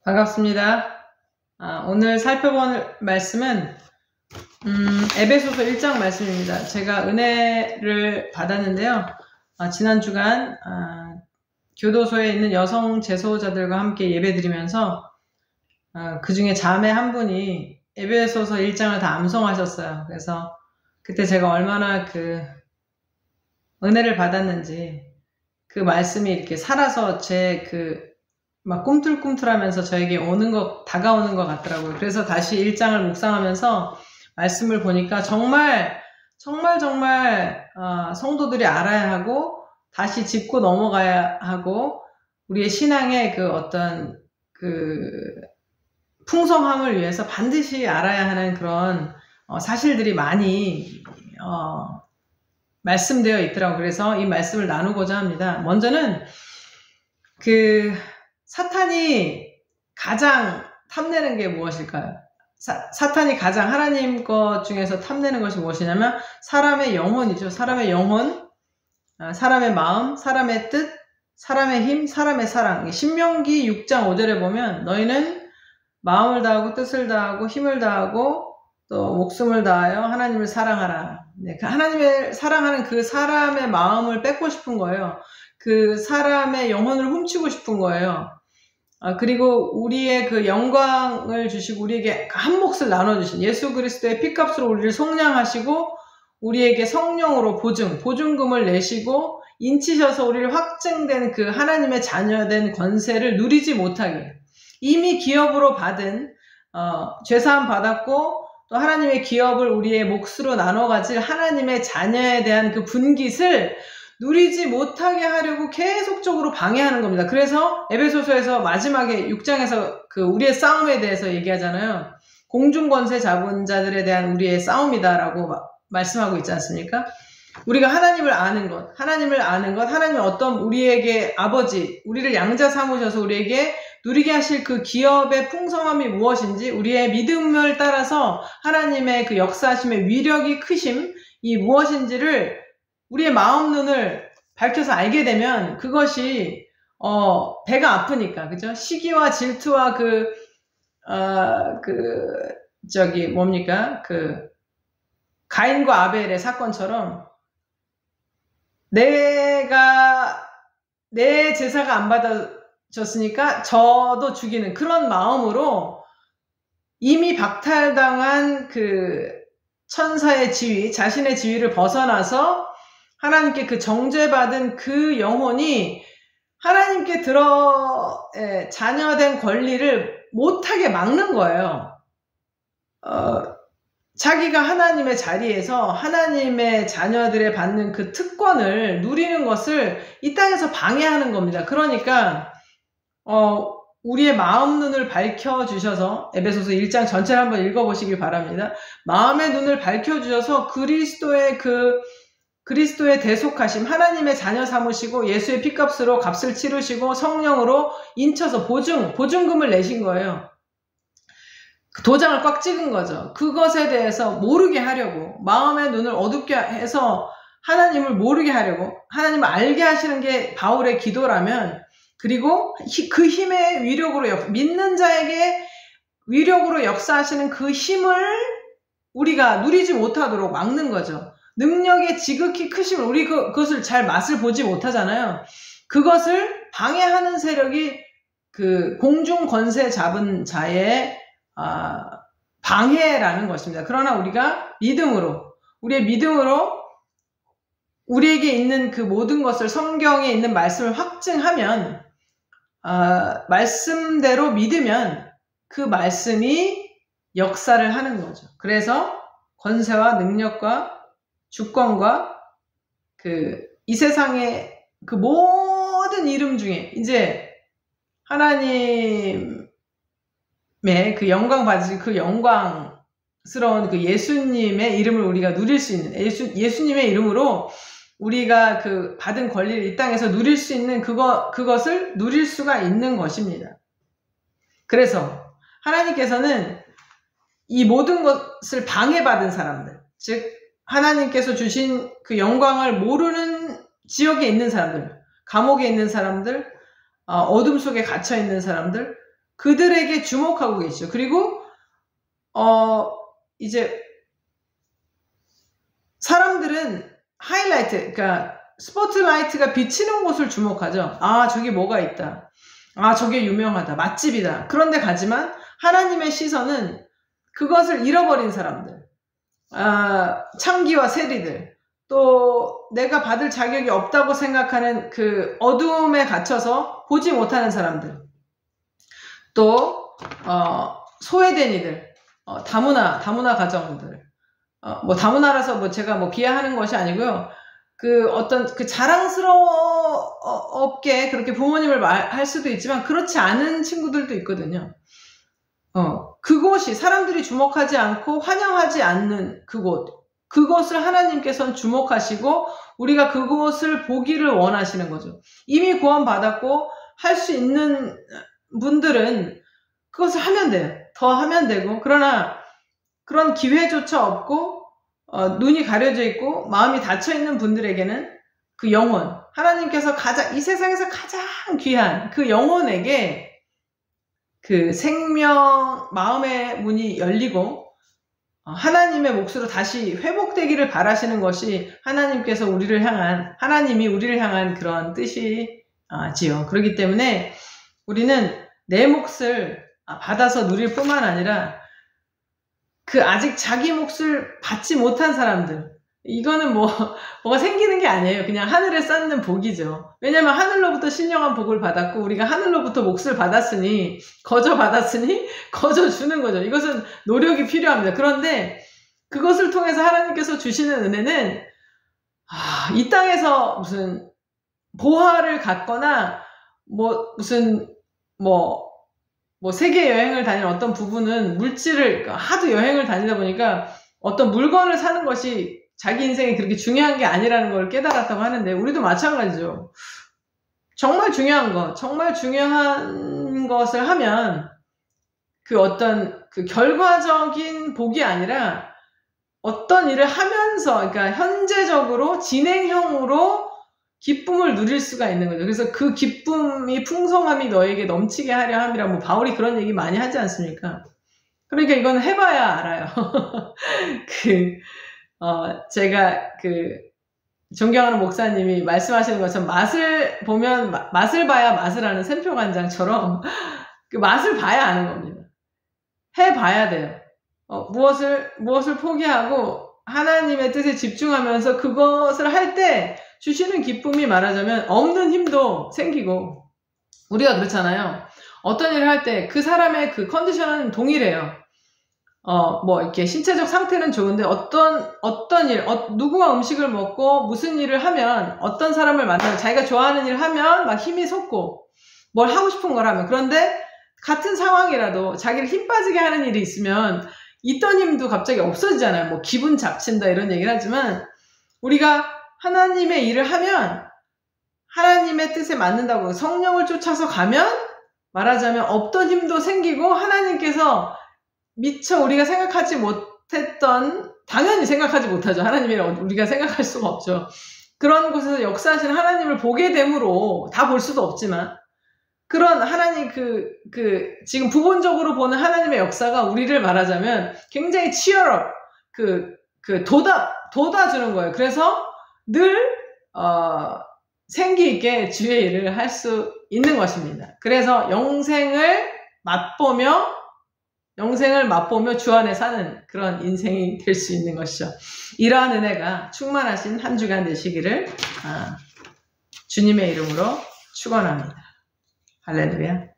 반갑습니다. 오늘 살펴볼 말씀은 에베소서 1장 말씀입니다. 제가 은혜를 받았는데요. 지난 주간 교도소에 있는 여성 재소자들과 함께 예배드리면서 그 중에 자매 한 분이 에베소서 1장을 다 암송하셨어요. 그래서 그때 제가 얼마나 그 은혜를 받았는지 그 말씀이 이렇게 살아서 막 꿈틀꿈틀하면서 저에게 다가오는 것 같더라고요. 그래서 다시 1장을 묵상하면서 말씀을 보니까 정말 성도들이 알아야 하고 다시 짚고 넘어가야 하고 우리의 신앙의 그 어떤 풍성함을 위해서 반드시 알아야 하는 그런 사실들이 많이 말씀되어 있더라고요. 그래서 이 말씀을 나누고자 합니다. 먼저는 사탄이 가장 탐내는 게 무엇일까요? 사탄이 가장 하나님 것 중에서 탐내는 것이 무엇이냐면 사람의 영혼이죠. 사람의 영혼, 사람의 마음, 사람의 뜻, 사람의 힘, 사람의 사랑. 신명기 6장 5절에 보면 너희는 마음을 다하고 뜻을 다하고 힘을 다하고 또 목숨을 다하여 하나님을 사랑하라. 하나님을 사랑하는 그 사람의 마음을 뺏고 싶은 거예요. 그 사람의 영혼을 훔치고 싶은 거예요. 그리고 우리의 그 영광을 주시고 우리에게 한 몫을 나눠주신 예수 그리스도의 피값으로 우리를 속량하시고 우리에게 성령으로 보증금을 내시고 인치셔서 우리를 확증된 그 하나님의 자녀된 권세를 누리지 못하게 이미 기업으로 받은 죄사함 받았고 또 하나님의 기업을 우리의 몫으로 나눠 가질 하나님의 자녀에 대한 그 분깃을 누리지 못하게 하려고 계속적으로 방해하는 겁니다. 그래서 에베소서에서 마지막에 6장에서 우리의 싸움에 대해서 얘기하잖아요. 공중권세 잡은 자들에 대한 우리의 싸움이다라고 말씀하고 있지 않습니까? 우리가 하나님을 아는 것, 하나님의 어떤 우리에게 아버지, 우리를 양자 삼으셔서 우리에게 누리게 하실 그 기업의 풍성함이 무엇인지 우리의 믿음을 따라서 하나님의 그 역사하심의 위력이 크심, 이 무엇인지를 우리의 마음 눈을 밝혀서 알게 되면 그것이 배가 아프니까 그죠? 시기와 질투와 가인과 아벨의 사건처럼 내 제사가 안 받아졌으니까 저도 죽이는 그런 마음으로 이미 박탈당한 그 천사의 지위, 자신의 지위를 벗어나서 하나님께 그 정죄받은 그 영혼이 하나님께 자녀된 권리를 못하게 막는 거예요. 자기가 하나님의 자리에서 하나님의 자녀들의 받는 그 특권을 누리는 것을 이 땅에서 방해하는 겁니다. 그러니까 우리의 마음 눈을 밝혀주셔서 에베소서 1장 전체를 한번 읽어보시길 바랍니다. 마음의 눈을 밝혀주셔서 그리스도의 대속하심, 하나님의 자녀 삼으시고 예수의 피값으로 값을 치르시고 성령으로 인쳐서 보증금을 내신 거예요. 도장을 꽉 찍은 거죠. 그것에 대해서 모르게 하려고 마음의 눈을 어둡게 해서 하나님을 모르게 하려고 하나님을 알게 하시는 게 바울의 기도라면 그리고 그 힘의 위력으로 믿는 자에게 위력으로 역사하시는 그 힘을 우리가 누리지 못하도록 막는 거죠. 능력의 지극히 크심을 우리 그것을 잘 맛을 보지 못하잖아요. 그것을 방해하는 세력이 그 공중 권세 잡은 자의 방해라는 것입니다. 그러나 우리가 우리의 믿음으로 우리에게 있는 그 모든 것을 성경에 있는 말씀을 확증하면 말씀대로 믿으면 그 말씀이 역사를 하는 거죠. 그래서 권세와 능력과 주권과 이 세상의 그 모든 이름 중에 이제 하나님의 그 영광 받으신 그 영광스러운 그 예수님의 이름을 우리가 누릴 수 있는 예수님의 이름으로 우리가 받은 권리를 이 땅에서 누릴 수 있는 그것을 누릴 수가 있는 것입니다. 그래서 하나님께서는 이 모든 것을 방해받은 사람들, 즉 하나님께서 주신 그 영광을 모르는 지역에 있는 사람들, 감옥에 있는 사람들, 어둠 속에 갇혀 있는 사람들, 그들에게 주목하고 계시죠. 그리고 이제 사람들은 하이라이트, 그러니까 스포트라이트가 비치는 곳을 주목하죠. 아, 저기 뭐가 있다. 아, 저게 유명하다. 맛집이다. 그런데 가지만 하나님의 시선은 그것을 잃어버린 사람들, 창기와 세리들, 또 내가 받을 자격이 없다고 생각하는 그 어두움에 갇혀서 보지 못하는 사람들, 또 소외된 이들, 다문화 가정들, 뭐 다문화라서 뭐 제가 뭐 비하하는 것이 아니고요. 그 어떤 그 자랑스럽게 그렇게 부모님을 말할 수도 있지만 그렇지 않은 친구들도 있거든요. 그곳이 사람들이 주목하지 않고 환영하지 않는 그곳을 하나님께서는 주목하시고 우리가 그곳을 보기를 원하시는 거죠. 이미 구원받았고 할 수 있는 분들은 그것을 하면 돼요. 더 하면 되고, 그러나 그런 기회조차 없고 눈이 가려져 있고 마음이 닫혀 있는 분들에게는 그 영혼, 하나님께서 이 세상에서 가장 귀한 그 영혼에게 그 생명, 마음의 문이 열리고 하나님의 몫으로 다시 회복되기를 바라시는 것이 하나님이 우리를 향한 그런 뜻이지요. 그렇기 때문에 우리는 내 몫을 받아서 누릴 뿐만 아니라 그 아직 자기 몫을 받지 못한 사람들, 이거는 뭐가 생기는 게 아니에요. 그냥 하늘에 쌓는 복이죠. 왜냐면 하늘로부터 신령한 복을 받았고 우리가 하늘로부터 몫을 받았으니 거저 주는 거죠. 이것은 노력이 필요합니다. 그런데 그것을 통해서 하나님께서 주시는 은혜는 이 땅에서 무슨 보화를 갖거나 세계 여행을 다니는 어떤 부부는 물질을 하도 여행을 다니다 보니까 어떤 물건을 사는 것이 자기 인생에 그렇게 중요한 게 아니라는 걸 깨달았다고 하는데 우리도 마찬가지죠. 정말 중요한 것을 하면 그 어떤 그 결과적인 복이 아니라 어떤 일을 하면서, 그러니까 현재적으로 진행형으로 기쁨을 누릴 수가 있는 거죠. 그래서 그 기쁨이 풍성함이 너에게 넘치게 하려 함이라, 뭐 바울이 그런 얘기 많이 하지 않습니까? 그러니까 이건 해봐야 알아요. 제가 존경하는 목사님이 말씀하시는 것처럼 맛을 봐야 맛을 아는 샘표간장처럼 그 맛을 봐야 아는 겁니다. 해봐야 돼요. 무엇을 포기하고 하나님의 뜻에 집중하면서 그것을 할 때 주시는 기쁨이 말하자면 없는 힘도 생기고, 우리가 그렇잖아요. 어떤 일을 할 때 그 사람의 그 컨디션은 동일해요. 이렇게 신체적 상태는 좋은데 어떤 일, 누구와 음식을 먹고 무슨 일을 하면, 어떤 사람을 만나면 자기가 좋아하는 일을 하면 막 힘이 솟고 뭘 하고 싶은 걸 하면, 그런데 같은 상황이라도 자기를 힘 빠지게 하는 일이 있으면 있던 힘도 갑자기 없어지잖아요. 뭐 기분 잡친다 이런 얘기를 하지만, 우리가 하나님의 일을 하면 하나님의 뜻에 맞는다고 성령을 쫓아서 가면 말하자면 없던 힘도 생기고, 하나님께서 미처 우리가 생각하지 못했던, 당연히 생각하지 못하죠. 하나님이라고 우리가 생각할 수가 없죠. 그런 곳에서 역사하시는 하나님을 보게 됨으로, 다 볼 수도 없지만 그런 하나님 지금 부분적으로 보는 하나님의 역사가 우리를 말하자면 굉장히 치열업, 돋아주는 거예요. 그래서 늘 생기 있게 주의 일을 할 수 있는 것입니다. 그래서 영생을 맛보며 주 안에 사는 그런 인생이 될 수 있는 것이죠. 이러한 은혜가 충만하신 한 주간 되시기를 주님의 이름으로 축원합니다. 할렐루야.